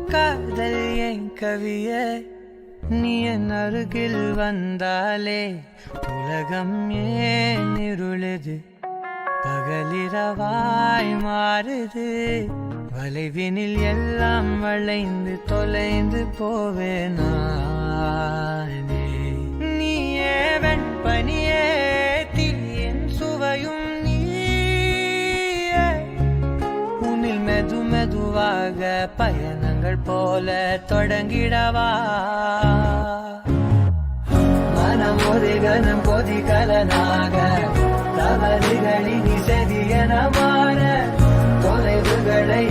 காதல் என் கவியே நீ என் அருகில் வந்தாலே உலகம் ஏன் இருளுது பகலிரவாய் மாறுது வளைவினில் எல்லாம் வளைந்து தொலைந்து போவேனானே நீயே வெண்பனியே தீயின் சுவையும் நீயே உன்னில் மெதுவாக பயணங்கள் போல தொடங்கிடவா மனம் ஒரு கணம் கொதிகலனாக தவறுகளின் செதியன மாற தொலைவுகளை